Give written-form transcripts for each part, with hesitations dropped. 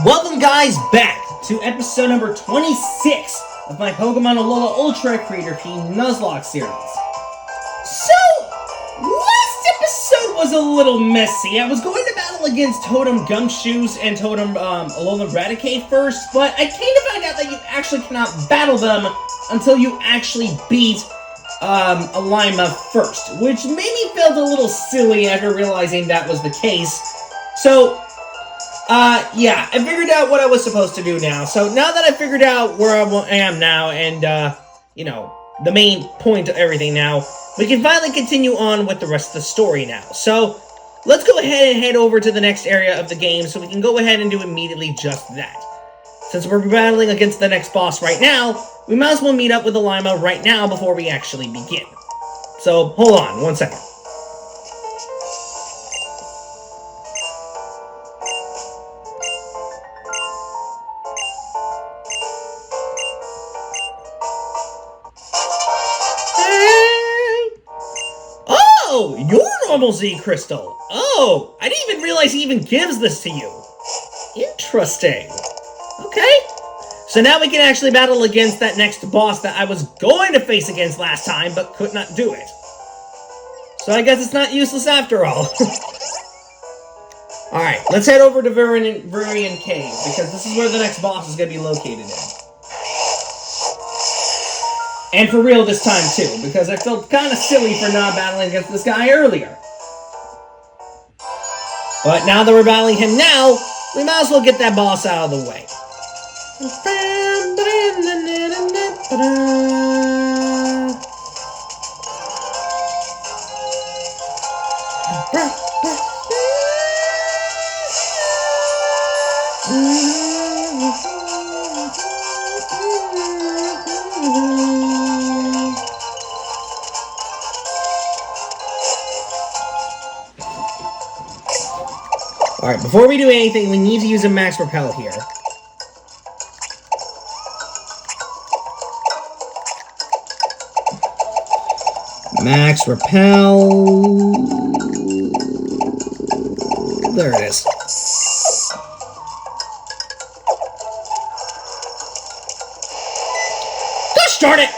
Welcome guys back to episode number 26 of my Pokemon Alola Ultra Creator Key Nuzlocke series. So, last episode was a little messy. I was going to battle against Totem Gumshoes and Totem Alola Raticate first, but I kind of found out that you actually cannot battle them until you actually beat a Lima first, which made me feel a little silly after realizing that was the case. So, yeah, I figured out what I was supposed to do now. So now that I figured out where I am now and, you know, the main point of everything now, we can finally continue on with the rest of the story now. So let's go ahead and head over to the next area of the game so we can go ahead and do immediately just that. Since we're battling against the next boss right now, we might as well meet up with the Lima right now before we actually begin. So, hold on, 1 second. Oh, your normal Z Crystal. Oh, I didn't even realize he even gives this to you. Interesting. Okay. So now we can actually battle against that next boss that I was going to face against last time, but could not do it. So I guess it's not useless after all. Alright, let's head over to Viridian Cave, because this is where the next boss is going to be located in. And for real this time, too, because I felt kind of silly for not battling against this guy earlier. But now that we're battling him now, we might as well get that boss out of the way. Alright, before we do anything, we need to use a Max Repel here. Max Repel. There it is. Gosh darn it!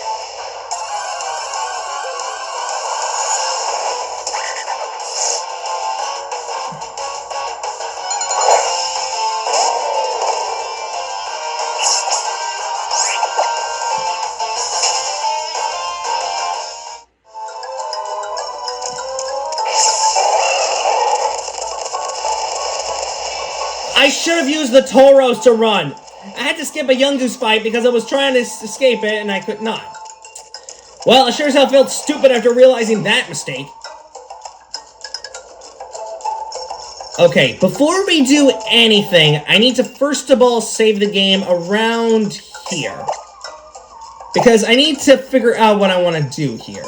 I should have used the Tauros to run. I had to skip a Yungoos fight because I was trying to escape it and I could not. Well, I sure as hell felt stupid after realizing that mistake. Okay, before we do anything, I need to first of all save the game around here. Because I need to figure out what I want to do here.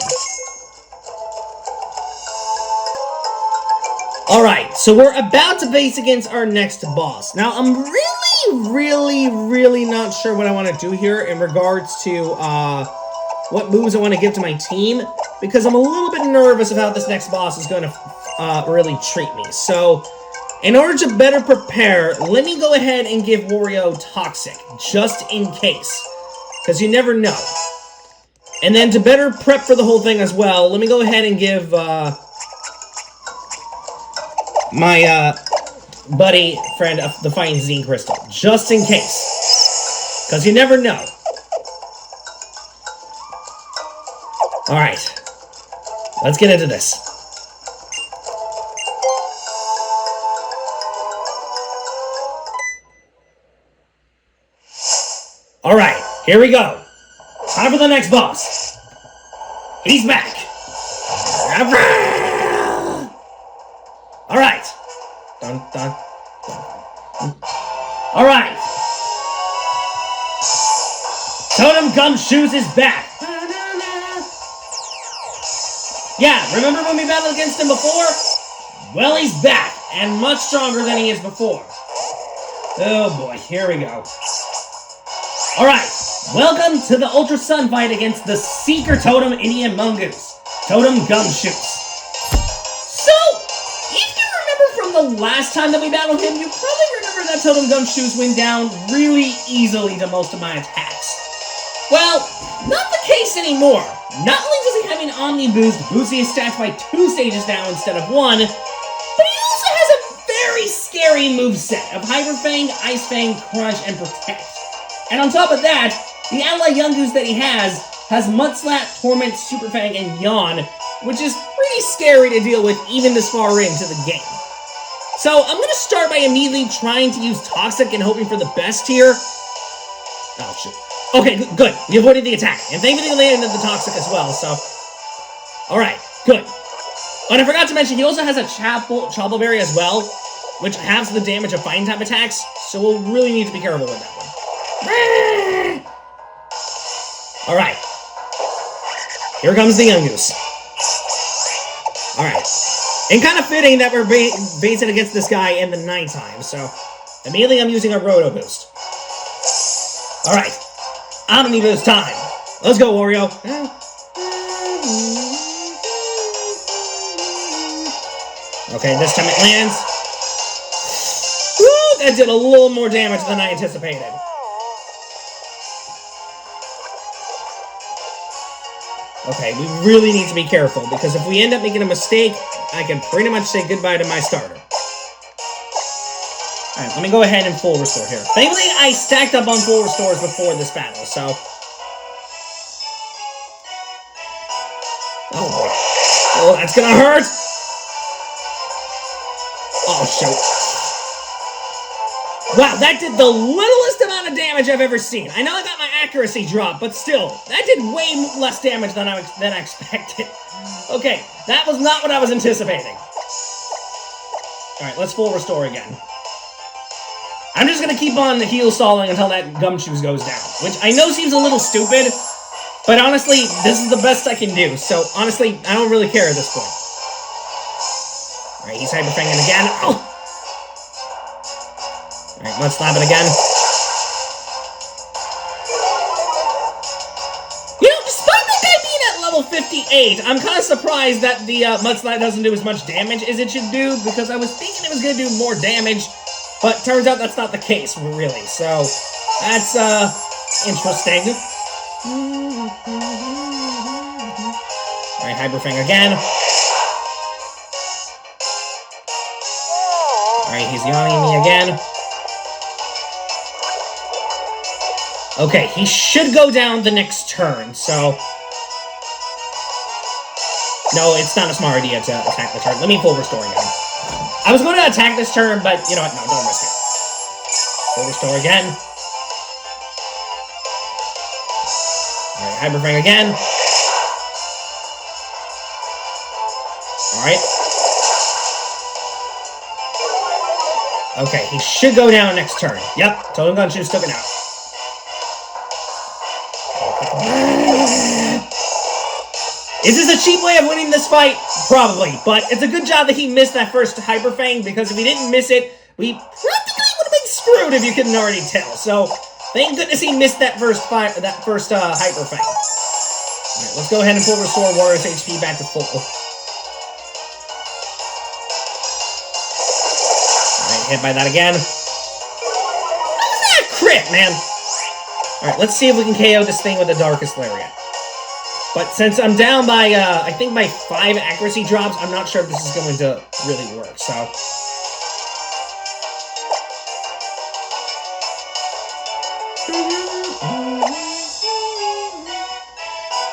Alright, so we're about to face against our next boss. Now, I'm really not sure what I want to do here in regards to, what moves I want to give to my team, because I'm a little bit nervous of how this next boss is going to, really treat me. So, in order to better prepare, let me go ahead and give Wario Toxic, just in case, because you never know. And then to better prep for the whole thing as well, let me go ahead and give, my, buddy, friend of the Fighting Z Crystal, just in case. Because you never know. Alright. Let's get into this. Alright, here we go. Time for the next boss. He's back. Alright. Dun, dun, dun. Alright. Totem Gumshoes is back. Yeah, remember when we battled against him before? Well, he's back, and much stronger than he is before. Oh boy, here we go. Alright, welcome to the Ultra Sun fight against the Seeker Totem Indian Mongoose, Totem Gumshoes. So, if you remember from the last time that we battled him, you probably remember that that Totem Gumshoes went down really easily to most of my attacks. Well, not the case anymore. Not only does he have an Omni Boost, boosting his stats by 2 stages now instead of 1, but he also has a very scary moveset of Hyper Fang, Ice Fang, Crunch, and Protect. And on top of that, the ally Yungoos that he has Mudslap, Torment, Super Fang, and Yawn, which is pretty scary to deal with even this far into the game. So I'm going to start by immediately trying to use Toxic and hoping for the best here. Oh, shit. Okay, good. We avoided the attack. And thankfully we landed the Toxic as well, so... Alright, good. Oh, and I forgot to mention, he also has a Chople Berry as well, which halves the damage of Fighting type attacks, so we'll really need to be careful with that one. Alright. Here comes the Yungoos. Alright. And kind of fitting that we're basing against this guy in the nighttime, so immediately I'm using a Roto Boost. Alright. Omni Boost time. Let's go, Wario. Okay, this time it lands. Woo, that did a little more damage than I anticipated. Okay, we really need to be careful, because if we end up making a mistake, I can pretty much say goodbye to my starter. Alright, let me go ahead and full restore here. Thankfully, I stacked up on full restores before this battle, so... Oh boy. Oh, that's gonna hurt! Oh, shoot. Wow, that did the littlest amount of damage I've ever seen. I know I got my accuracy drop, but still, that did way less damage than I expected. Okay, that was not what I was anticipating. Alright, let's full restore again. I'm just gonna keep on heal stalling until that Gumshoes goes down, which I know seems a little stupid, but honestly, this is the best I can do, so honestly, I don't really care at this point. Alright, he's Hyper Fanging again. Oh! Alright, let's slap it again. You know, despite that guy being at level 58, I'm kind of surprised that the Mudslap doesn't do as much damage as it should do, because I was thinking it was going to do more damage, but turns out that's not the case, really, so that's, interesting. Alright, Hyper Fang again. Alright, he's yawning me again. Okay, he should go down the next turn, so... No, it's not a smart idea to attack the turn. Let me full restore again. I was going to attack this turn, but you know what? No, don't risk it. Full restore again. Alright, Hyper Fang again. Alright. Okay, he should go down next turn. Yep, Totem Gumshoes took it out. Is this a cheap way of winning this fight? Probably, but it's a good job that he missed that first Hyper Fang, because if he didn't miss it, we practically would have been screwed if you couldn't already tell. So, thank goodness he missed that first Hyper Fang. Alright, let's go ahead and full restore Warrior's HP back to full. Alright, hit by that again. How was that a crit, man? Alright, let's see if we can KO this thing with the Darkest Lariat. But since I'm down by, I think by 5 accuracy drops, I'm not sure if this is going to really work, so...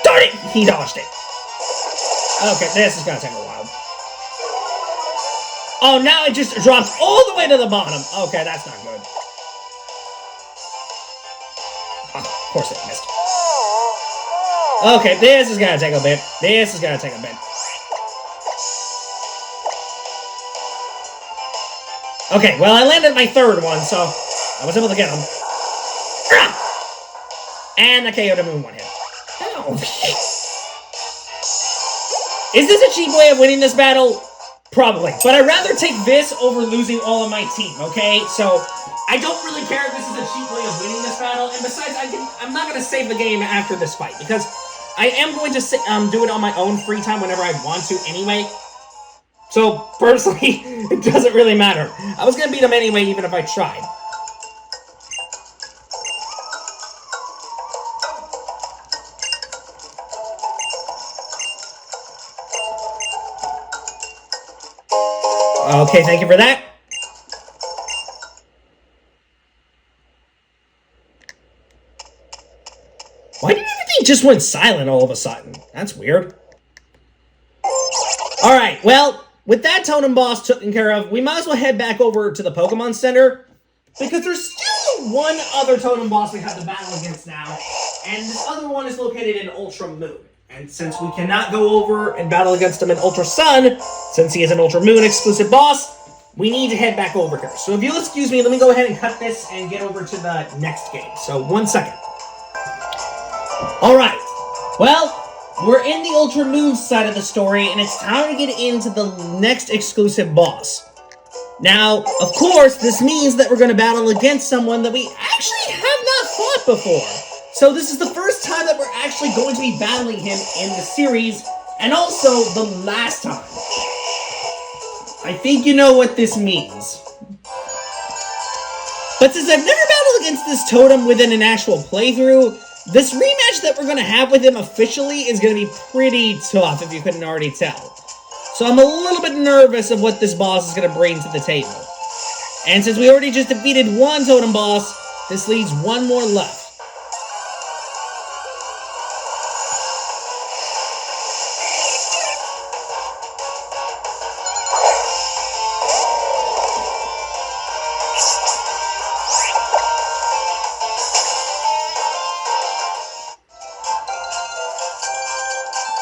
Darn it! He dodged it. Okay, this is going to take a while. Oh, now it just drops all the way to the bottom. Okay, that's not good. Oh, of course it missed. Okay, this is gonna take a bit. This is gonna take a bit. Okay, well, I landed my third one, so I was able to get him. And I KO'd him in one hit. Oh. Is this a cheap way of winning this battle? Probably. But I'd rather take this over losing all of my team, okay? So, I don't really care if this is a cheap way of winning this battle. And besides, I'm not going to save the game after this fight, because I am going to do it on my own free time whenever I want to anyway. So, personally, it doesn't really matter. I was going to beat him anyway, even if I tried. Okay, thank you for that. Why did everything just went silent all of a sudden? That's weird. Alright, well, with that totem boss taken care of, we might as well head back over to the Pokemon Center, because there's still one other totem boss we have to battle against now, and this other one is located in Ultra Moon. And since we cannot go over and battle against him in Ultra Sun, since he is an Ultra Moon exclusive boss, we need to head back over here. So if you'll excuse me, let me go ahead and cut this and get over to the next game. So 1 second. Alright, well, we're in the Ultra Moon side of the story, and it's time to get into the next exclusive boss. Now, of course, this means that we're going to battle against someone that we actually have not fought before. So this is the first time that we're actually going to be battling him in the series, and also the last time. I think you know what this means. But since I've never battled against this totem within an actual playthrough, this rematch that we're going to have with him officially is going to be pretty tough, if you couldn't already tell. So I'm a little bit nervous of what this boss is going to bring to the table. And since we already just defeated one totem boss, this leaves one more left.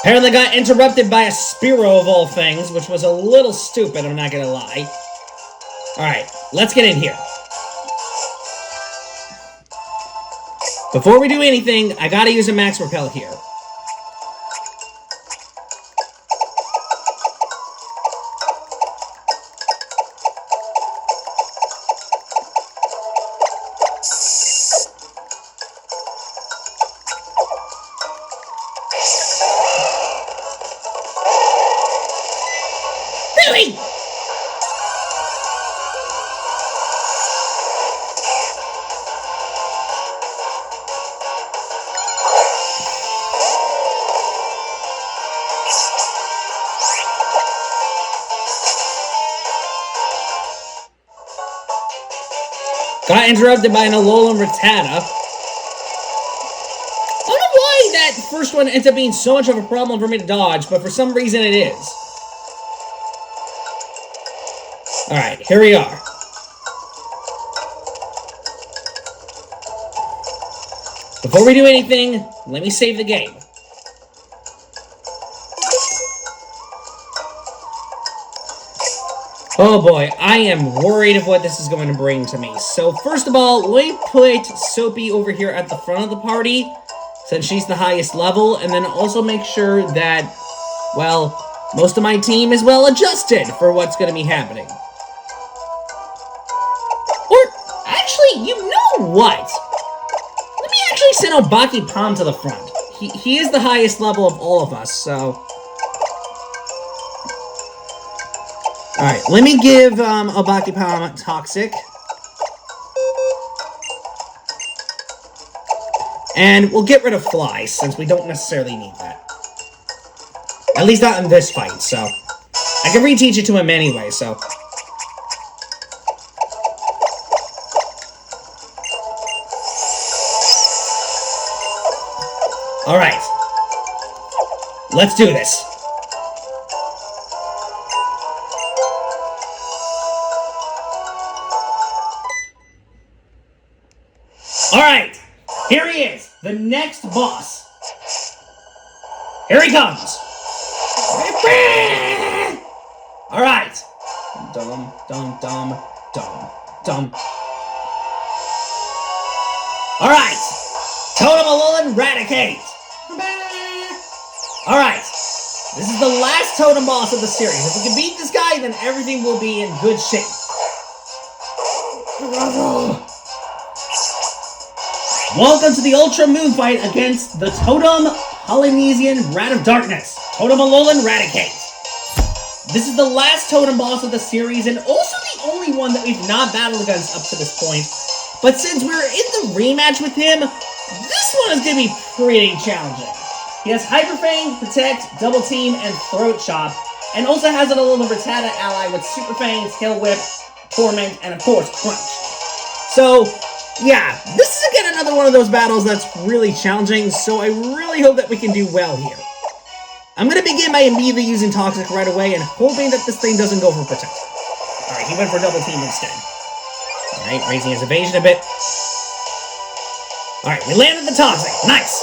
Apparently got interrupted by a Spearow of all things, which was a little stupid, I'm not gonna lie. Alright, let's get in here. Before we do anything, I gotta use a Max Repel here. Really? Got interrupted by an Alolan Rattata. I don't know why that first one ends up being so much of a problem for me to dodge, but for some reason it is. Alright, here we are. Before we do anything, let me save the game. Oh boy, I am worried of what this is going to bring to me. So first of all, let me put Soapy over here at the front of the party, since she's the highest level, and then also make sure that, well, most of my team is well adjusted for what's going to be happening. Or, actually, you know what? Let me actually send P.A.U.C.N to the front. He is the highest level of all of us, so... Alright, let me give P.A.U.C.N Toxic. And we'll get rid of Fly, since we don't necessarily need that. At least not in this fight, so... I can reteach it to him anyway, so... Alright. Let's do this. Alright, here he is, the next boss. Here he comes. Alright. Dum, dum, dum, dum, dum. Alright. Totem Alolan Raticate. Alright. This is the last totem boss of the series. If we can beat this guy, then everything will be in good shape. Welcome to the Ultra Moon fight against the Totem Polynesian Rat of Darkness, Totem Alolan Raticate. This is the last totem boss of the series, and also the only one that we've not battled against up to this point. But since we're in the rematch with him, this one is going to be pretty challenging. He has Hyper Fang, Protect, Double Team, and Throat Chop, and also has an Alolan Rattata ally with Super Fangs, Tail Whip, Torment, and of course, Crunch. So, yeah, this is again another one of those battles that's really challenging, so I really hope that we can do well here. I'm going to begin by immediately using Toxic right away and hoping that this thing doesn't go for Protect. Alright, he went for Double Team instead. Alright, raising his evasion a bit. Alright, we landed the Toxic. Nice!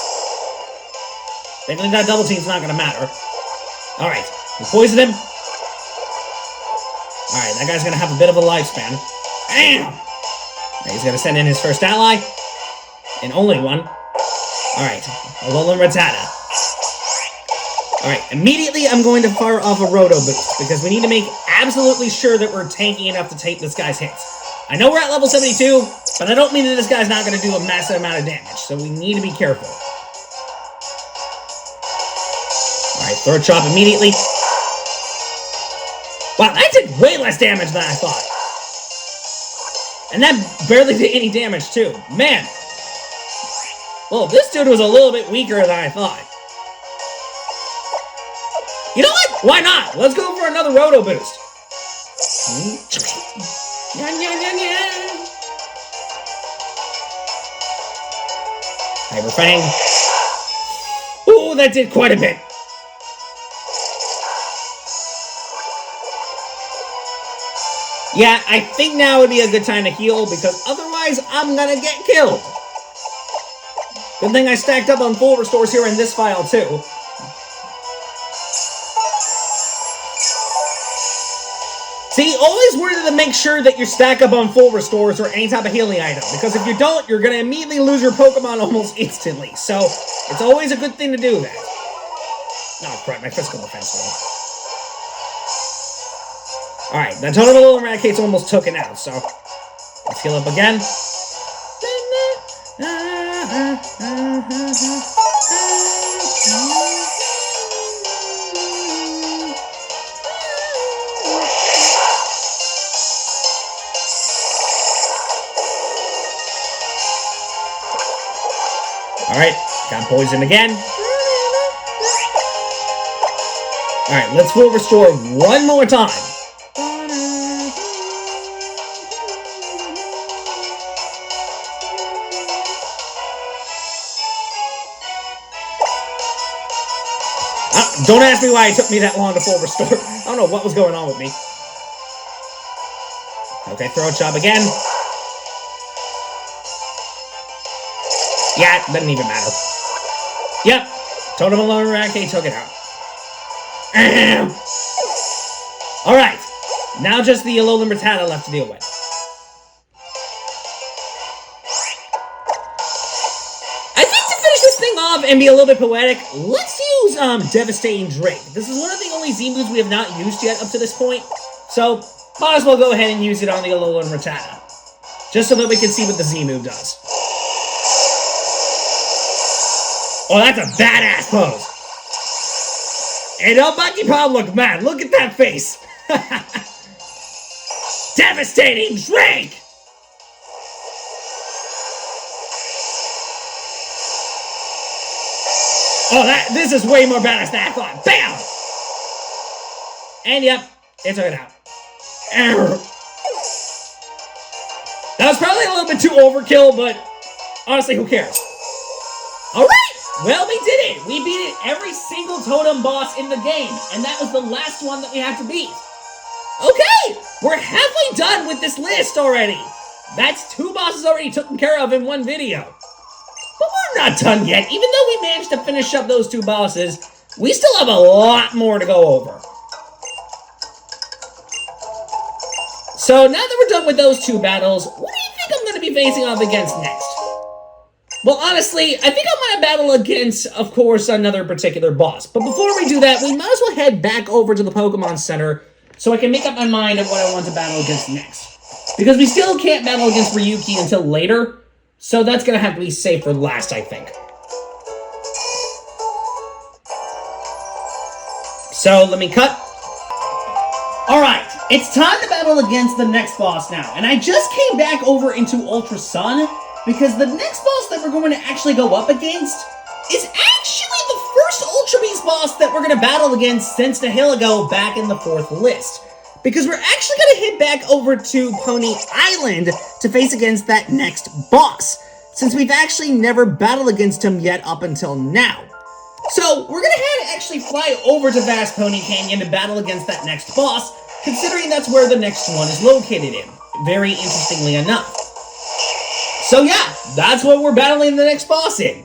Thankfully that Double Team's not going to matter. Alright, we poisoned him. Alright, that guy's going to have a bit of a lifespan. Bam! He's going to send in his first ally. And only one. Alright, Alolan Rattata. Alright, immediately I'm going to fire off a Roto Boost, because we need to make absolutely sure that we're tanky enough to take this guy's hits. I know we're at level 72, but I don't mean that this guy's not going to do a massive amount of damage, so we need to be careful. Alright, Throat Chop immediately. Wow, that did way less damage than I thought. And that barely did any damage, too. Man. Well, this dude was a little bit weaker than I thought. You know what? Why not? Let's go for another Roto Boost. Hyper Fang. Ooh, that did quite a bit. Yeah, I think now would be a good time to heal, because otherwise I'm gonna get killed. Good thing I stacked up on full restores here in this file, too. See, always worthy to make sure that you stack up on full restores or any type of healing item, because if you don't, you're going to immediately lose your Pokemon almost instantly. So, it's always a good thing to do that. Oh, crap, my physical defense though. Alright, that total Alolan Raticate's almost took it out, so let's heal up again. Alright, got poisoned again. Alright, let's full restore one more time. Don't ask me why it took me that long to full restore. I don't know what was going on with me. Okay, Throat Chop again. Yeah, it doesn't even matter. Yep, Totem Alolan Raticate took it out. Alright, now just the Alolan Rattata left to deal with. I think to finish this thing off and be a little bit poetic, let's use Devastating Drake. This is one of the only Z moves we have not used yet up to this point, so might as well go ahead and use it on the Alolan Rattata, just so that we can see what the Z move does. Oh, that's a badass pose. And El Monkey Palm look mad. Look at that face. Devastating Drake! Oh, this is way more badass than I thought. Bam! And yep, it took it out. That was probably a little bit too overkill, but honestly, who cares? Alright! Well, we did it! We beat every single totem boss in the game, and that was the last one that we had to beat. Okay! We're halfway done with this list already! That's 2 bosses already taken care of in one video. But we're not done yet. Even though we managed to finish up those 2 bosses, we still have a lot more to go over. So now that we're done with those 2 battles, what do you think I'm going to be facing off against next? Well, honestly, I think I want to battle against, of course, another particular boss. But before we do that, we might as well head back over to the Pokemon Center so I can make up my mind of what I want to battle against next. Because we still can't battle against Ryuki until later, so that's going to have to be saved for last, I think. So, let me cut. Alright, it's time to battle against the next boss now. And I just came back over into Ultra Sun, because the next boss that we're going to actually go up against is actually the first first Ultra Beast boss that we're going to battle against since the hill ago back in the 4th list. Because we're actually going to head back over to Pony Island to face against that next boss, since we've actually never battled against him yet up until now. So, we're going to actually fly over to Vast Pony Canyon to battle against that next boss, considering that's where the next one is located in, very interestingly enough. So yeah, that's what we're battling the next boss in.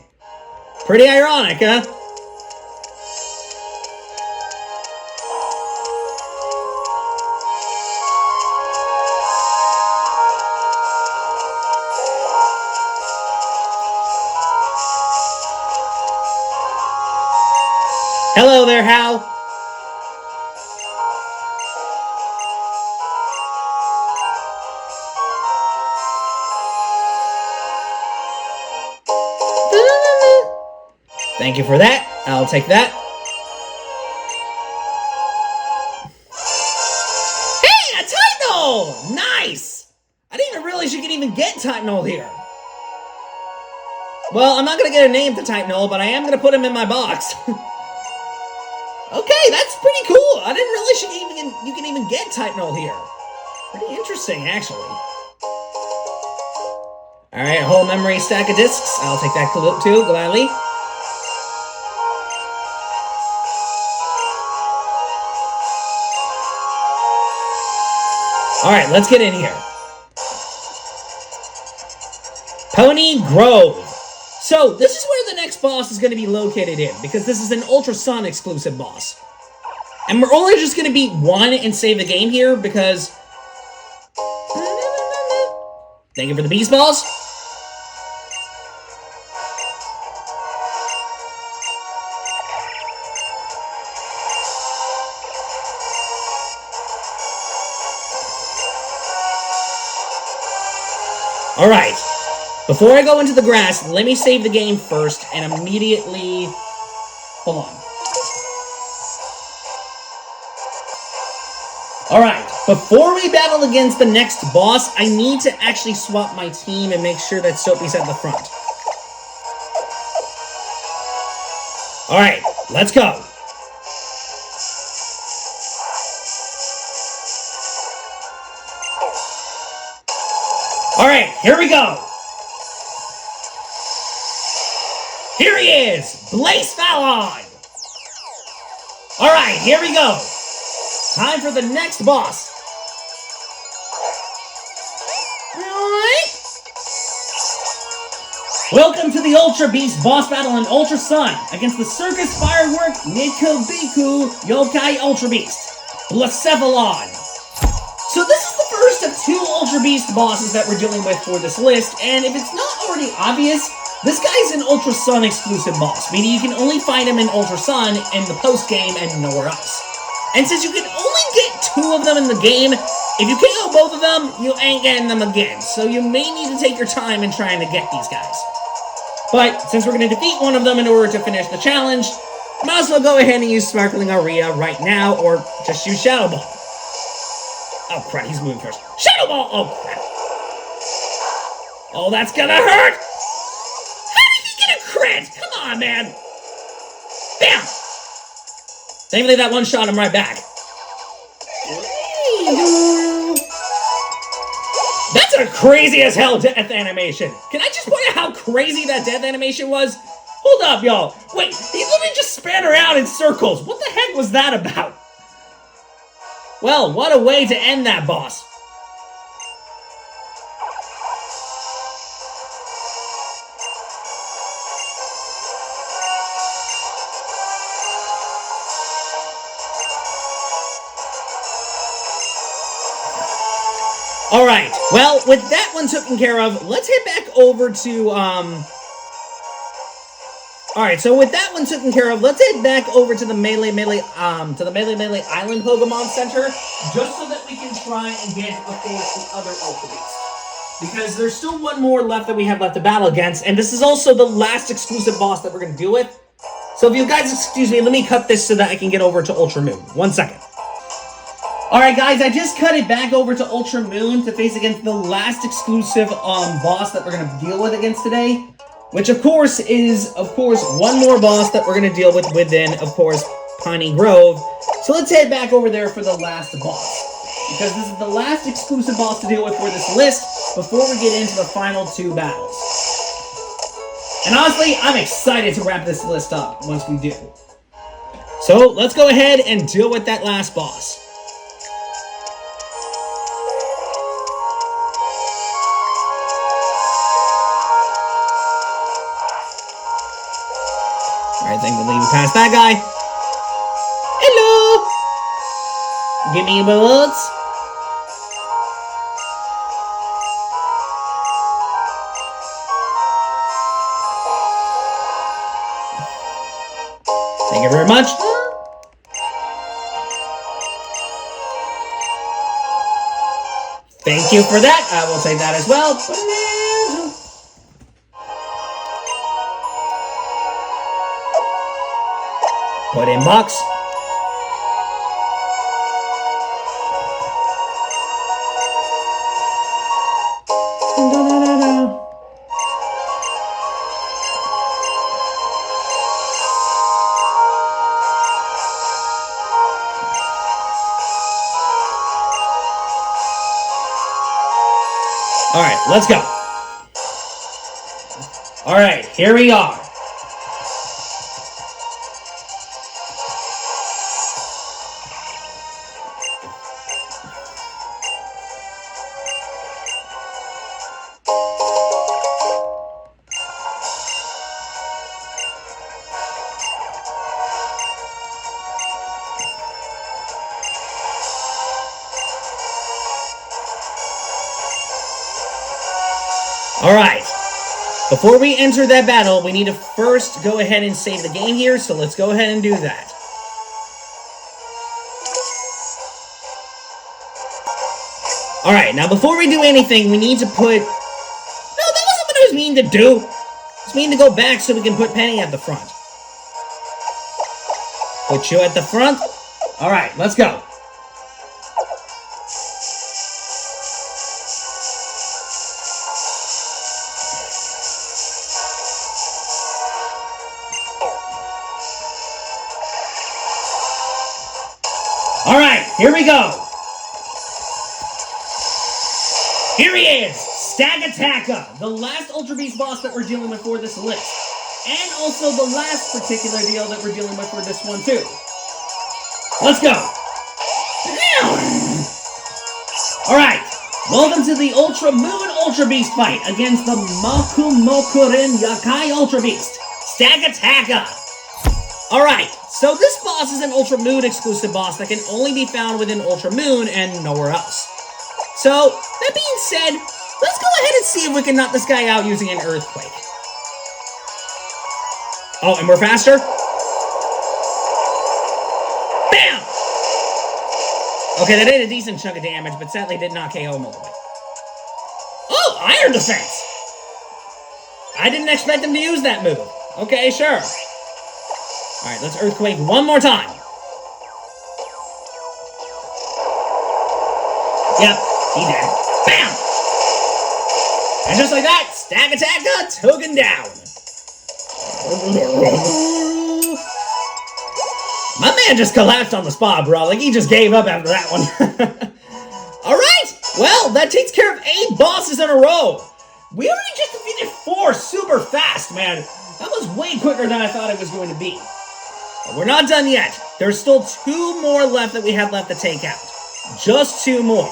Pretty ironic, huh? Hello there, Hal. Thank you for that. I'll take that. Hey, a Titanol! Nice! I didn't even realize you could even get Titanol here. Well, I'm not going to get a name to Titanol, but I am going to put him in my box. Okay, that's pretty cool. I didn't realize you can even get Titanol here. Pretty interesting, actually. Alright, a whole memory stack of discs. I'll take that too, gladly. Alright, let's get in here. Pony Grove. So, this is where the next boss is going to be located in, because this is an Ultra Sun exclusive boss. And we're only just going to beat one and save the game here, because... Thank you for the beast balls. Alright. Before I go into the grass, let me save the game first and immediately... Hold on. Alright, before we battle against the next boss, I need to actually swap my team and make sure that Soapy's at the front. Alright, let's go. Alright, here we go. Here he is! Blaze Fallon! Alright, here we go! Time for the next boss! Alright! Welcome to the Ultra Beast boss battle in Ultra Sun against the Circus Firework Nikobiku Yokai Ultra Beast, Blacephalon. So this is the first of 2 Ultra Beast bosses that we're dealing with for this list, and if it's not already obvious, this guy's an Ultra Sun exclusive boss, meaning you can only find him in Ultra Sun in the post-game and nowhere else. And since you can only get 2 of them in the game, if you KO both of them, you ain't getting them again. So you may need to take your time in trying to get these guys. But since we're going to defeat one of them in order to finish the challenge, might as well go ahead and use Sparkling Aria right now, or just use Shadow Ball. Oh crap, he's moving first. Shadow Ball! Oh crap. Oh, that's gonna hurt! Crit! Come on, man! Bam! Thankfully, that one shot him right back. That's a crazy as hell death animation. Can I just point out how crazy that death animation was? Hold up, y'all. Wait, he literally just span around in circles. What the heck was that about? Well, what a way to end that boss. Alright, well, with that one taken care of, let's head back over to, Alright, so with that one taken care of, let's head back over to the Melee Island Pokemon Center, just so that we can try and get, of course, the other Ultra Beasts. Because there's still one more left that we have left to battle against, and this is also the last exclusive boss that we're going to deal with. So if you guys excuse me, let me cut this so that I can get over to Ultra Moon. 1 second. Alright guys, I just cut it back over to Ultra Moon to face against the last exclusive boss that we're going to deal with against today. which of course is, one more boss that we're going to deal with within, of course, Piney Grove. So let's head back over there for the last boss, because this is the last exclusive boss to deal with for this list before we get into the final 2 battles. And honestly, I'm excited to wrap this list up once we do. So let's go ahead and deal with that last boss. Alright, think we'll leave it past that guy. Hello! Give me your bullets. Thank you very much. Thank you for that. I will take that as well. Put in box. Alright, let's go. Alright, here we are. Alright, before we enter that battle, we need to first go ahead and save the game here, so let's go ahead and do that. Alright, now before we do anything, we need to put... No, that wasn't what I was meaning to do! I was meaning to go back so we can put Penny at the front. Put you at the front. Alright, let's go. Alright, here we go. Here he is, Stagataka, the last Ultra Beast boss that we're dealing with for this list. And also the last particular deal that we're dealing with for this one too. Let's go. Alright, welcome to the Ultra Moon Ultra Beast fight against the Makumokurin Yakai Ultra Beast, Stagataka. Alright, so this boss is an Ultra Moon exclusive boss that can only be found within Ultra Moon and nowhere else. So, that being said, let's go ahead and see if we can knock this guy out using an Earthquake. Oh, and we're faster? Bam! Okay, that did a decent chunk of damage, but sadly did not KO him all the way. Oh, Iron Defense! I didn't expect him to use that move. Okay, sure. Alright, let's Earthquake one more time. Yep, he did. Bam! And just like that, Stagataka took him down. My man just collapsed on the spot, bro. Like, he just gave up after that one. Alright, well, that takes care of 8 bosses in a row. We already just defeated 4 super fast, man. That was way quicker than I thought it was going to be. But we're not done yet. There's still 2 more left that we have left to take out. Just 2 more.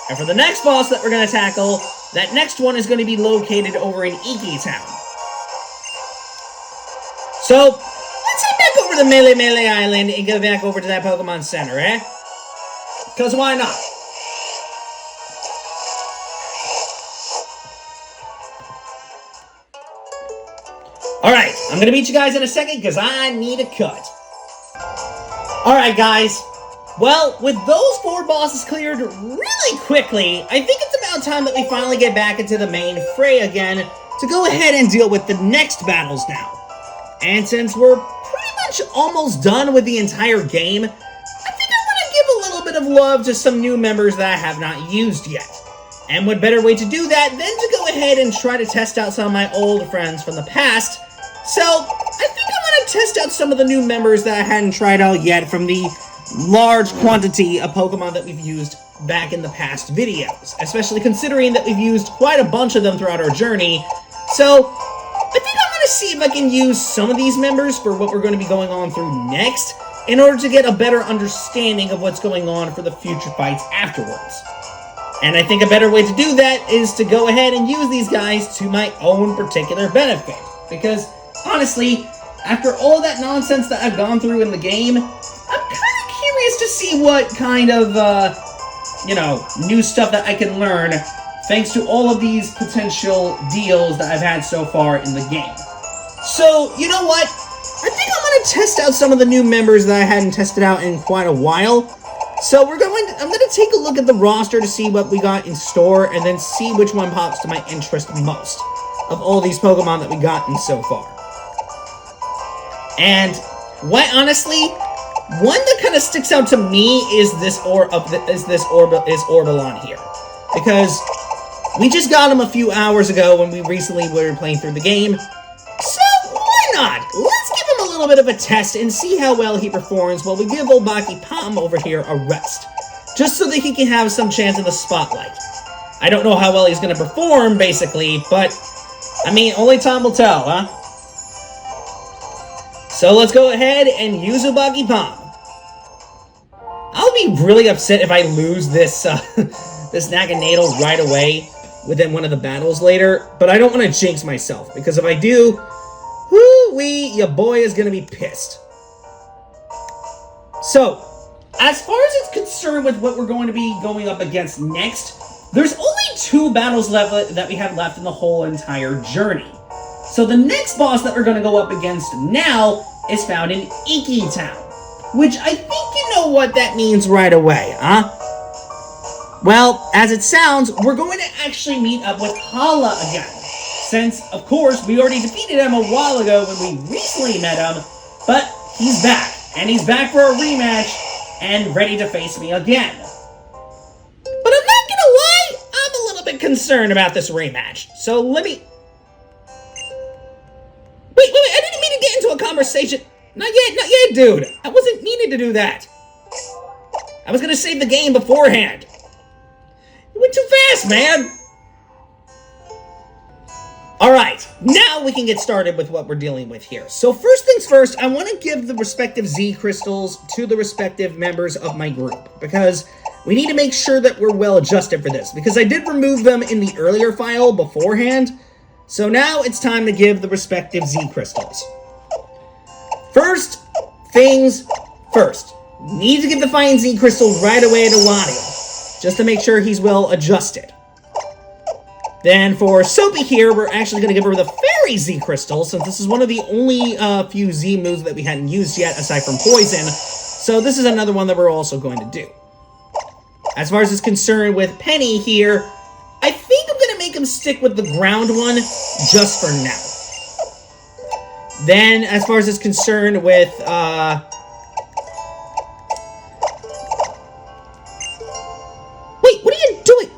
And for the next boss that we're going to tackle, that next one is going to be located over in Iki Town. So, let's head back over to Melee Island and go back over to that Pokemon Center, eh? Because why not? Alright, I'm going to meet you guys in a second because I need a cut. Alright, guys. Well, with those 4 bosses cleared really quickly, I think it's about time that we finally get back into the main fray again to go ahead and deal with the next battles now. And since we're pretty much almost done with the entire game, I think I'm going to give a little bit of love to some new members that I have not used yet. And what better way to do that than to go ahead and try to test out some of my old friends from the past. So, I think I'm going to test out some of the new members that I hadn't tried out yet from the large quantity of Pokemon that we've used back in the past videos. Especially considering that we've used quite a bunch of them throughout our journey. So, I think I'm going to see if I can use some of these members for what we're going to be going on through next, in order to get a better understanding of what's going on for the future fights afterwards. And I think a better way to do that is to go ahead and use these guys to my own particular benefit. Because, honestly, after all that nonsense that I've gone through in the game, I'm kind of curious to see what kind of, new stuff that I can learn thanks to all of these potential deals that I've had so far in the game. So, you know what? I think I'm going to test out some of the new members that I hadn't tested out in quite a while. So I'm going to take a look at the roster to see what we got in store, and then see which one pops to my interest most of all these Pokemon that we gotten so far. And honestly, one that kind of sticks out to me is this Orbulon here, because we just got him a few hours ago when we recently were playing through the game. So why not? Let's give him a little bit of a test and see how well he performs while we give old P.A.U.C.N over here a rest. Just so that he can have some chance in the spotlight. I don't know how well he's going to perform, basically, but, I mean, only time will tell, huh? So let's go ahead and use a P.A.U.C.N. I'll be really upset if I lose this, this Naganadel right away within one of the battles later, but I don't want to jinx myself, because if I do, whoo-wee, your boy is going to be pissed. So, as far as it's concerned with what we're going to be going up against next, there's only 2 battles left that we have left in the whole entire journey. So the next boss that we're going to go up against now is found in Iki Town, which I think you know what that means right away, huh? Well, as it sounds, we're going to actually meet up with Hala again. Since, of course, we already defeated him a while ago when we recently met him, but he's back. And he's back for a rematch and ready to face me again. But I'm not gonna lie, I'm a little bit concerned about this rematch. So let me... Wait, I didn't mean to get into a conversation. Not yet, dude. I wasn't meaning to do that. I was gonna save the game beforehand. You went too fast, man. Alright, now we can get started with what we're dealing with here. So first things first, I want to give the respective Z crystals to the respective members of my group, because we need to make sure that we're well adjusted for this, because I did remove them in the earlier file beforehand, so now it's time to give the respective Z crystals. First things first, need to give the Fine Z crystal right away to Latiel, just to make sure he's well adjusted. Then for Soapy here, we're actually going to give her the Fairy Z Crystal, since this is one of the only few Z moves that we hadn't used yet, aside from Poison. So this is another one that we're also going to do. As far as is concerned with Penny here, I think I'm going to make him stick with the ground one, just for now. Then, as far as is concerned with, Wait, what are you doing?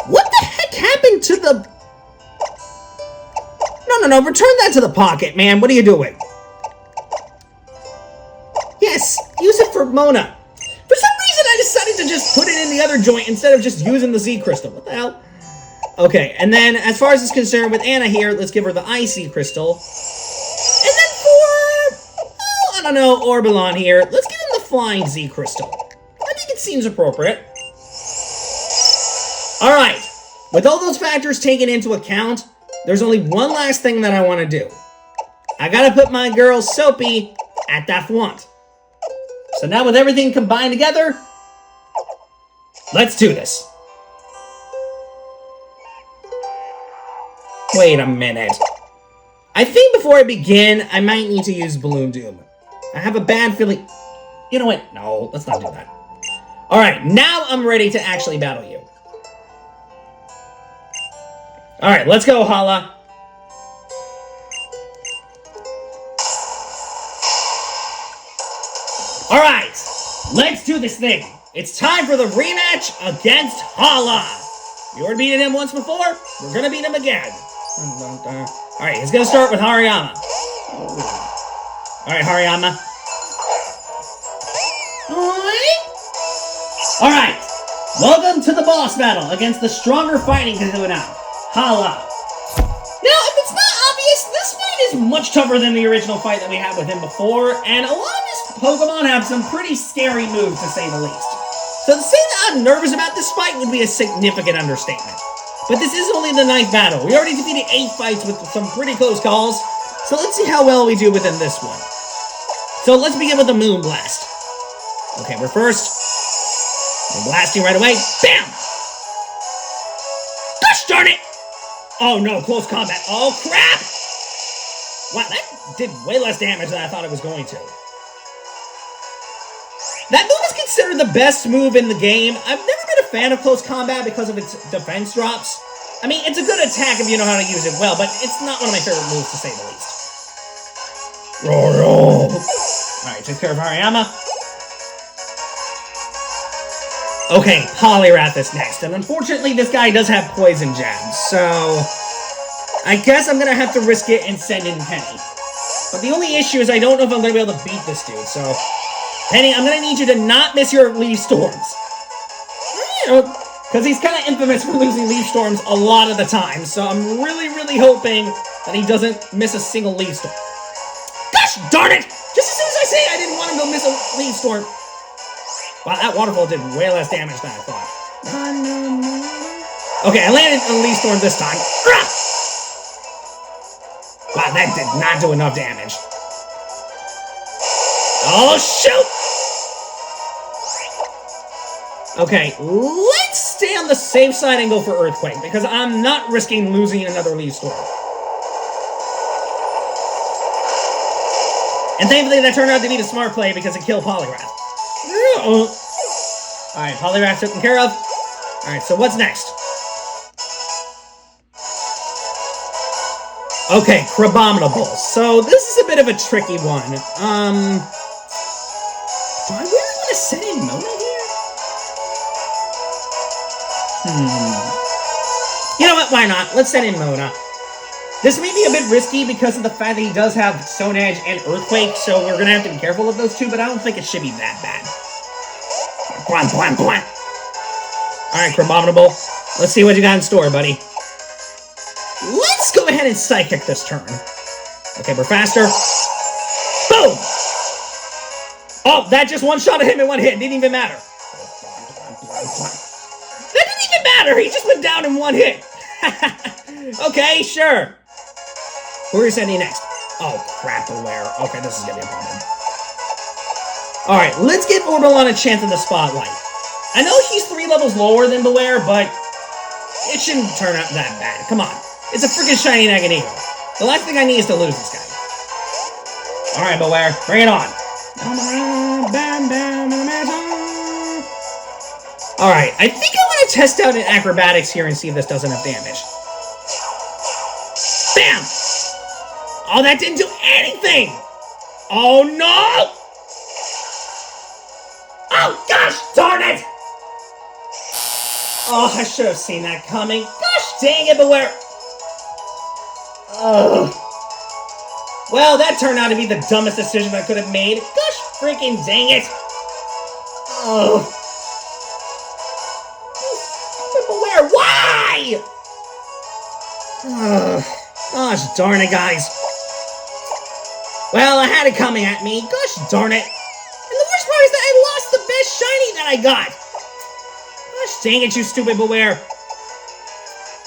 What the heck happened to the... No, return that to the pocket, man. What are you doing? Yes, use it for Mona. For some reason, I decided to just put it in the other joint instead of just using the Z Crystal. What the hell? Okay, and then as far as is concerned with Anna here, let's give her the Icy Crystal. And then for... I don't know, Orbulon here, let's give him the Flying Z Crystal. I think it seems appropriate. Alright, with all those factors taken into account, there's only one last thing that I want to do. I gotta put my girl Soapy at that front. So now with everything combined together, let's do this. Wait a minute. I think before I begin, I might need to use Balloon Doom. I have a bad feeling... You know what? No, let's not do that. Alright, now I'm ready to actually battle you. Alright, let's go, Hala. Alright, Let's do this thing. It's time for the rematch against Hala. You already beaten him once before. We're gonna beat him again. Alright, he's gonna start with Hariyama. Alright, Hariyama. Alright, welcome to the boss battle against the stronger fighting Kahuna, Hala. Now, if it's not obvious, this fight is much tougher than the original fight that we had with him before, and a lot of his Pokemon have some pretty scary moves, to say the least. So to say that I'm nervous about this fight would be a significant understatement. But this is only the 9th battle. We already defeated 8 fights with some pretty close calls, so let's see how well we do within this one. So let's begin with the Moon Blast. Okay, we're first. We're blasting right away. Bam! Gosh darn it! Oh no, close combat. Oh crap! Wow, that did way less damage than I thought it was going to. That move is considered the best move in the game. I've never been a fan of close combat because of its defense drops. I mean, it's a good attack if you know how to use it well, but it's not one of my favorite moves, to say the least. Alright, take care of Hariyama. Okay, Poliwrath is next, and unfortunately this guy does have poison jabs, so I guess I'm gonna have to risk it and send in Penny. But the only issue is I don't know if I'm gonna be able to beat this dude, so Penny, I'm gonna need you to not miss your Leaf Storms. Because he's kind of infamous for losing Leaf Storms a lot of the time, so I'm really hoping that he doesn't miss a single Leaf Storm. Gosh darn it! Just as soon as I say I didn't want him to miss a Leaf Storm. Wow, that waterfall did way less damage than I thought. Okay, I landed a Leaf Storm this time. Wow, that did not do enough damage. Oh, shoot! Okay, let's stay on the safe side and go for Earthquake, because I'm not risking losing another Leaf Storm. And thankfully that turned out to be the smart play because it killed Poliwrath. Alright, Poliwrath taken care of. Alright, so what's next? Okay, Crabominable. So this is a bit of a tricky one. Do I really want to set in Mona here? You know what, why not? Let's set in Mona. This may be a bit risky because of the fact that he does have Stone Edge and Earthquake, so we're going to have to be careful of those two, but I don't think it should be that bad. Alright, Crabominable. Let's see what you got in store, buddy. Let's go ahead and Psychic this turn. Okay, we're faster. Boom! Oh, that just one-shotted him in one hit. Didn't even matter. That didn't even matter! He just went down in one hit. Okay, sure. Who are you sending next? Oh, crap, Beware. Okay, this is gonna be a problem. Alright, let's give Orbulon a chance in the spotlight. I know he's 3 levels lower than Beware, but it shouldn't turn out that bad. Come on. It's a freaking shiny Magneto. The last thing I need is to lose this guy. Alright, Beware, bring it on. Alright, I think I want to test out an Acrobatics here and see if this does enough damage. Bam! Oh, that didn't do anything! Oh, no! Oh, gosh darn it! Oh, I should have seen that coming. Gosh dang it, Beware! Ugh. Well, that turned out to be the dumbest decision I could have made. Gosh freaking dang it! Ugh. Beware, why? Ugh. Gosh darn it, guys. Well, I had it coming at me. Gosh darn it. And the worst part is that I lost the best shiny that I got. Gosh dang it, you stupid Beware.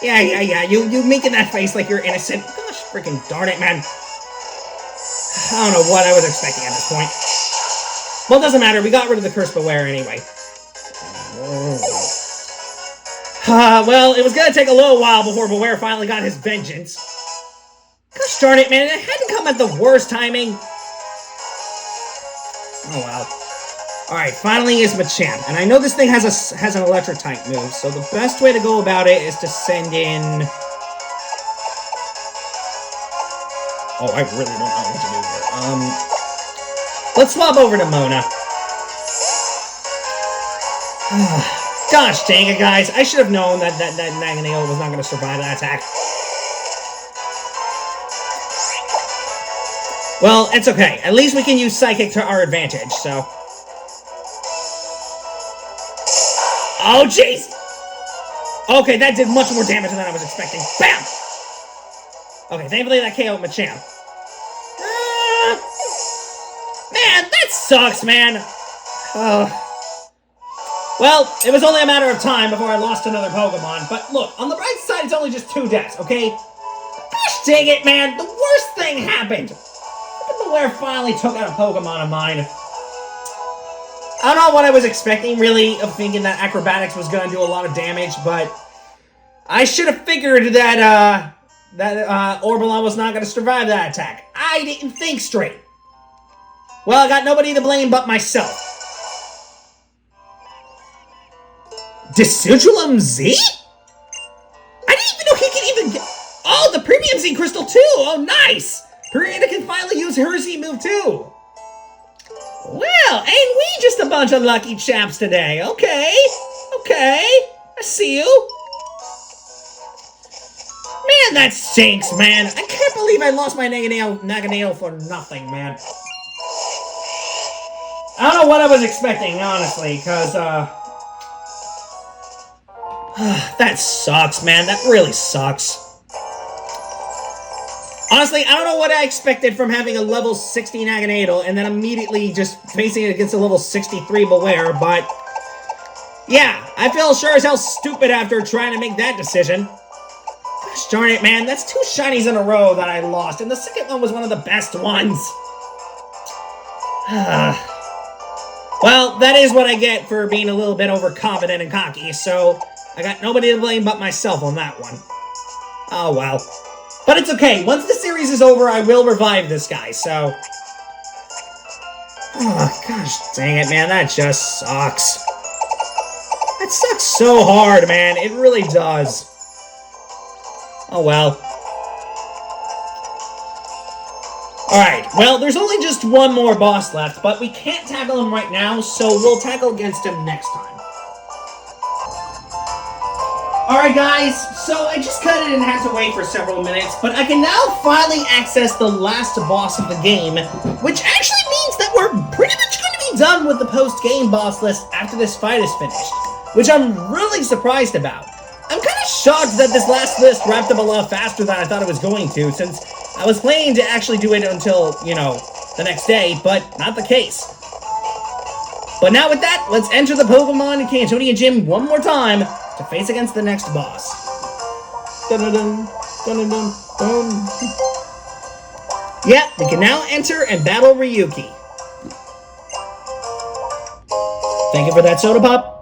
Yeah, you making that face like you're innocent. Gosh freaking darn it, man. I don't know what I was expecting at this point. Well, it doesn't matter. We got rid of the Curse Beware anyway. Well, it was gonna take a little while before Beware finally got his vengeance. Gosh darn it, man. It had to come at the worst timing. Oh, wow. Alright, finally is Machamp. And I know this thing has an Electric-type move, so the best way to go about it is to send in... Oh, I really don't know what to do here. Let's swap over to Mona. Gosh dang it, guys. I should have known that Naganeo was not going to survive that attack. Well, it's okay. At least we can use Psychic to our advantage, so... Oh, jeez! Okay, that did much more damage than I was expecting. Bam! Okay, thankfully that KO'd Machamp. Man, that sucks, man! Well, it was only a matter of time before I lost another Pokemon, but look, on the bright side, it's only just 2 deaths, okay? Gosh dang it, man! The worst thing happened! Where finally took out a Pokemon of mine. I don't know what I was expecting, really, of thinking that Acrobatics was going to do a lot of damage, but I should have figured that, Orbulon was not going to survive that attack. I didn't think straight. Well, I got nobody to blame but myself. Deciduum Z? I didn't even know he could even get... Oh, the Premium Z Crystal, too! Oh, nice! Purina can finally use her Z move, too! Well, ain't we just a bunch of lucky chaps today? Okay, I see you. Man, that stinks, man. I can't believe I lost my Naganeo for nothing, man. I don't know what I was expecting, honestly, because, that sucks, man. That really sucks. Honestly, I don't know what I expected from having a level 60 Naganadel and then immediately just facing it against a level 63 Beware, but... yeah, I feel sure as hell stupid after trying to make that decision. Gosh darn it, man, that's 2 shinies in a row that I lost, and the second one was one of the best ones. Well, that is what I get for being a little bit overconfident and cocky, so I got nobody to blame but myself on that one. Oh well. But it's okay. Once the series is over, I will revive this guy, so... oh, gosh dang it, man. That just sucks. That sucks so hard, man. It really does. Oh, well. Alright, well, there's only just one more boss left, but we can't tackle him right now, so we'll tackle against him next time. Alright guys, so I just cut it and had to wait for several minutes, but I can now finally access the last boss of the game, which actually means that we're pretty much going to be done with the post-game boss list after this fight is finished, which I'm really surprised about. I'm kind of shocked that this last list wrapped up a lot faster than I thought it was going to, since I was planning to actually do it until, you know, the next day, but not the case. But now with that, let's enter the Pokemon Cantonia Gym one more time to face against the next boss. Dun-dun-dun, dun-dun-dun, dun. Yeah, we can now enter and battle Ryuki. Thank you for that soda pop.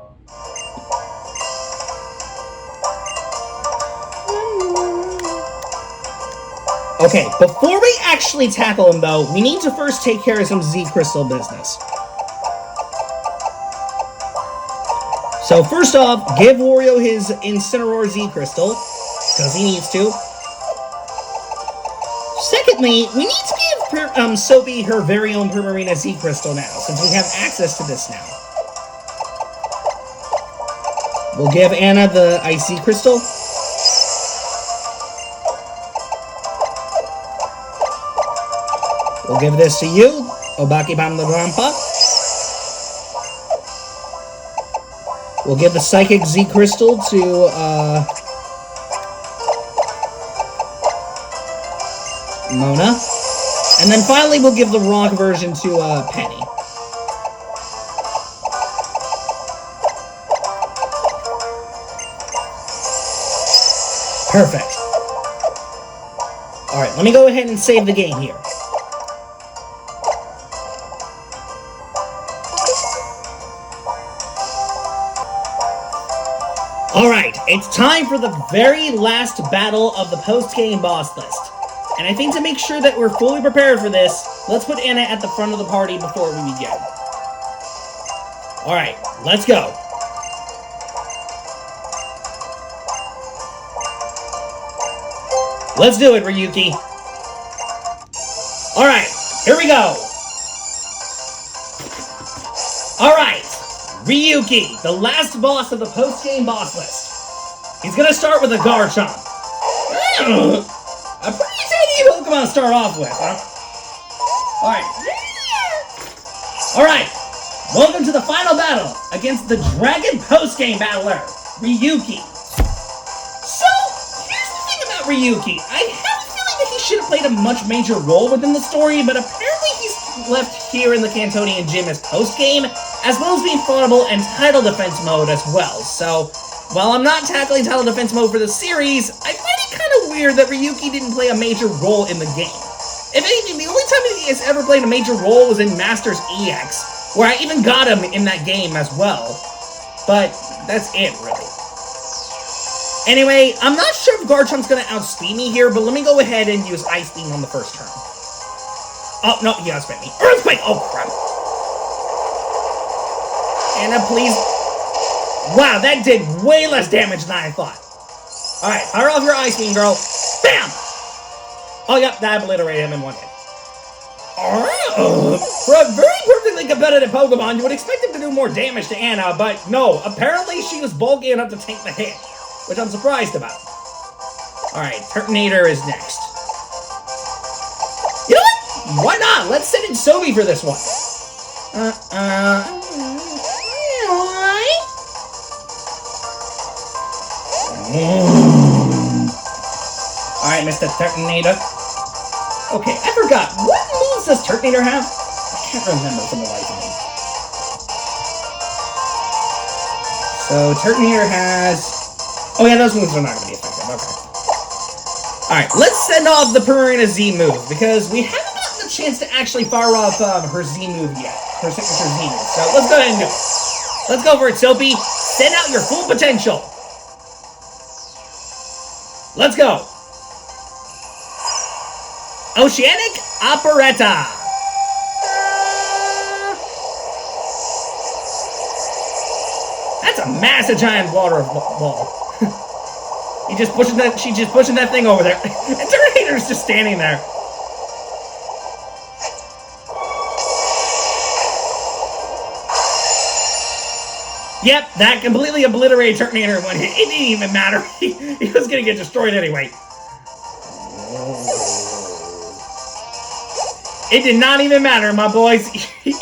Okay, before we actually tackle him though, we need to first take care of some Z-Crystal business. So first off, give Wario his Incineroar Z-Crystal, because he needs to. Secondly, we need to give Soapy her very own Primarina Z-Crystal now, since we have access to this now. We'll give Anna the Icy Crystal. We'll give this to you, Obaki Bam the Rampa. We'll give the Psychic Z-Crystal to, Mona. And then finally, we'll give the Rock version to, Penny. Perfect. Alright, let me go ahead and save the game here. Alright, it's time for the very last battle of the post-game boss list. And I think to make sure that we're fully prepared for this, let's put Anna at the front of the party before we begin. Alright, let's go. Let's do it, Ryuki. Alright, here we go. Alright, Ryuki, the last boss of the post-game boss list. He's gonna start with a Garchomp. A pretty tiny Pokemon to start off with, huh? Alright, welcome to the final battle against the Dragon post-game battler, Ryuki. So, here's the thing about Ryuki. I have a feeling that he should have played a much major role within the story, but apparently he's left here in the Cantonian Gym as post-game, as well as being fought in title defense mode as well. So, while I'm not tackling title defense mode for the series, I find it kind of weird that Ryuki didn't play a major role in the game. If anything, the only time he has ever played a major role was in Masters EX, where I even got him in that game as well. But that's it, really. Anyway, I'm not sure if Garchomp's going to outspeed me here, but let me go ahead and use Ice Beam on the first turn. Oh, no, he outspeed me. Earthquake! Oh, crap. Anna, please. Wow, that did way less damage than I thought. Alright, fire off your Ice Beam, girl. Bam! Oh, yep, that obliterated him in one hit. For a very perfectly competitive Pokemon, you would expect him to do more damage to Anna, but no, apparently she was bulky enough to tank the hit, which I'm surprised about. Alright, Turtonator is next. You know what? Why not? Let's send in Sobi for this one. Alright, Mr. Turtonator. Okay, I forgot. What moves does Turtonator have? I can't remember from the life of me. So, Turtonator has... Oh yeah, those moves are not going to be effective. Okay. Alright, let's send off the Purina Z move, because we haven't gotten a chance to actually fire off her Z move yet. Her signature Z move. So, let's go ahead and do it. Let's go for it, Soapy. Send out your full potential. Let's go. Oceanic Operetta. That's a massive giant water ball. She's just pushing that thing over there. And Turtonator's just standing there. Yep, that completely obliterated Turtonator when it didn't even matter. He was gonna get destroyed anyway. It did not even matter, my boys. He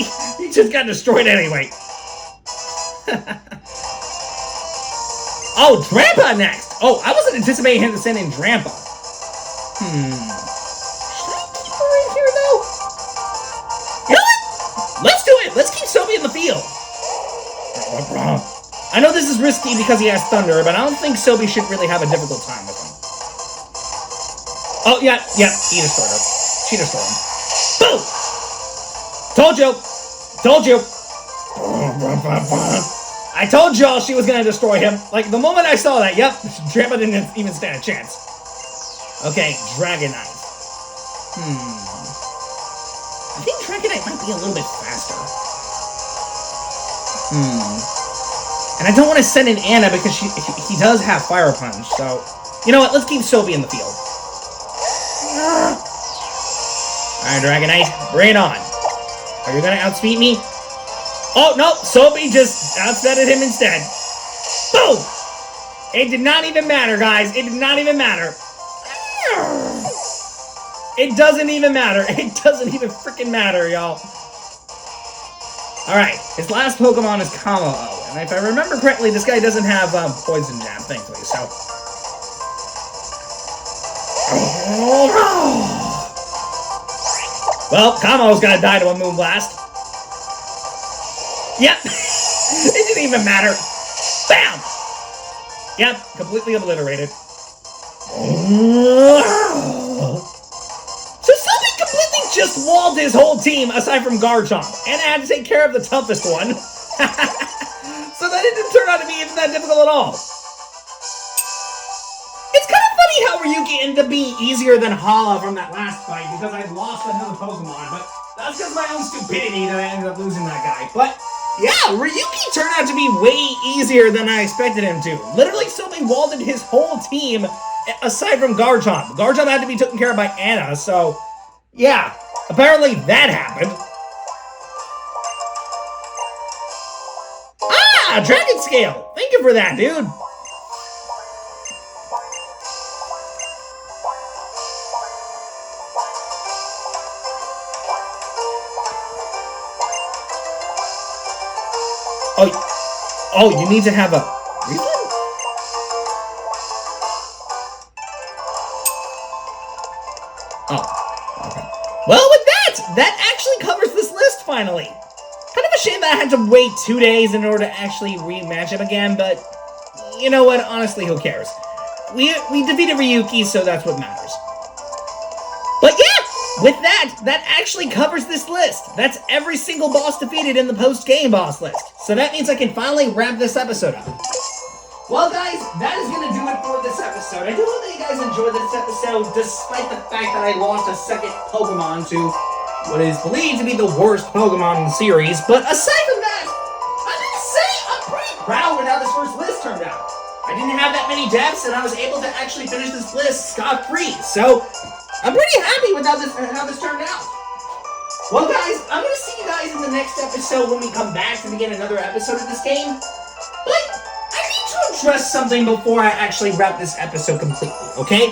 just got destroyed anyway. Oh, Drampa next! Oh, I wasn't anticipating him to send in Drampa. Should I keep her in here, though? You know what? Let's do it! Let's keep Sobi in the field. I know this is risky because he has Thunder, but I don't think Sobi should really have a difficult time with him. Oh, yeah, he destroyed her. She destroyed him. Boom! Told you! I told y'all she was gonna destroy him. Like, the moment I saw that, yep, Drampa didn't even stand a chance. Okay, Dragonite. I think Dragonite might be a little bit faster. And I don't want to send in Anna because he does have Fire Punch, so... You know what, let's keep Sobi in the field. Alright, Dragonite, bring it on. Are you gonna outspeed me? Oh, no, Sobi just outspeeded him instead. Boom! It did not even matter, guys. It did not even matter. It doesn't even matter. It doesn't even freaking matter, y'all. Alright, his last Pokemon is Kamo-O. And if I remember correctly, this guy doesn't have Poison Jab, thankfully, so... Well, Kamo-O's gonna die to a Moonblast. Yep. It didn't even matter. Bam! Yep, completely obliterated. So Sobi completely just walled his whole team aside from Garchomp, and I had to take care of the toughest one. So that didn't turn out to be even that difficult at all. It's kind of funny how Ryuki ended up being easier than Hala from that last fight because I lost another Pokemon, but that's because of my own stupidity that I ended up losing that guy. But yeah, Ryuki turned out to be way easier than I expected him to. Literally, Sobi walled his whole team aside from Garchomp. Garchomp had to be taken care of by Anna, so yeah, apparently that happened. Yeah, Dragon Scale! Thank you for that, dude! Oh, you need to have a refund? Oh, okay. Well, with that actually covers this list finally. Kind of a shame that I had to wait 2 days in order to actually rematch him again, but you know what? Honestly, who cares? We defeated Ryuki, so that's what matters. But yeah, with that actually covers this list. That's every single boss defeated in the post-game boss list. So that means I can finally wrap this episode up. Well, guys, that is going to do it for this episode. I do hope that you guys enjoyed this episode, despite the fact that I lost a second Pokemon to what is believed to be the worst Pokemon in the series. But aside from that, I'm going to say I'm pretty proud with how this first list turned out. I didn't have that many deaths, and I was able to actually finish this list scot-free. So I'm pretty happy with how this turned out. Well, guys, I'm going to see you guys in the next episode when we come back to begin another episode of this game. But I need to address something before I actually wrap this episode completely, okay?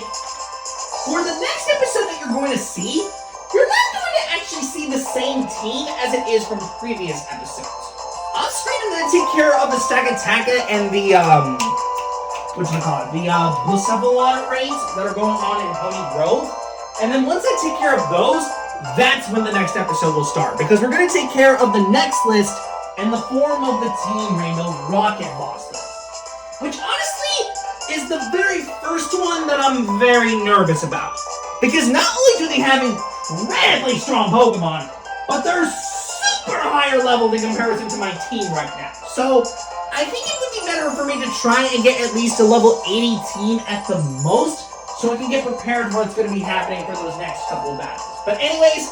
For the next episode that you're going to see, you're not going to actually see the same team as it is from previous episodes. Off screen, I'm going to take care of the Stagataka and the, the Bucephalon raids that are going on in Pony Grove. And then once I take care of those, that's when the next episode will start. Because we're going to take care of the next list in the form of the Team Rainbow Rocket boss list. Which honestly is the very first one that I'm very nervous about. Because not only do they have incredibly strong Pokemon, but they're super higher leveled in comparison to my team right now. So I think it would be better for me to try and get at least a level 80 team at the most, so I can get prepared for what's going to be happening for those next couple of battles. But anyways,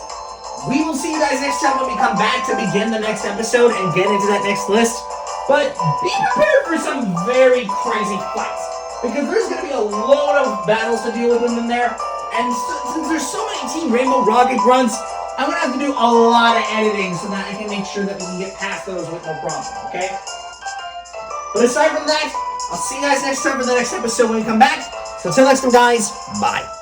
we will see you guys next time when we come back to begin the next episode and get into that next list. But be prepared for some very crazy fights, because there's going to be a load of battles to deal with in there. And since there's so many Team Rainbow Rocket runs, I'm going to have to do a lot of editing so that I can make sure that we can get past those with no problem, okay? But aside from that, I'll see you guys next time for the next episode when we come back. So until next time, guys, bye.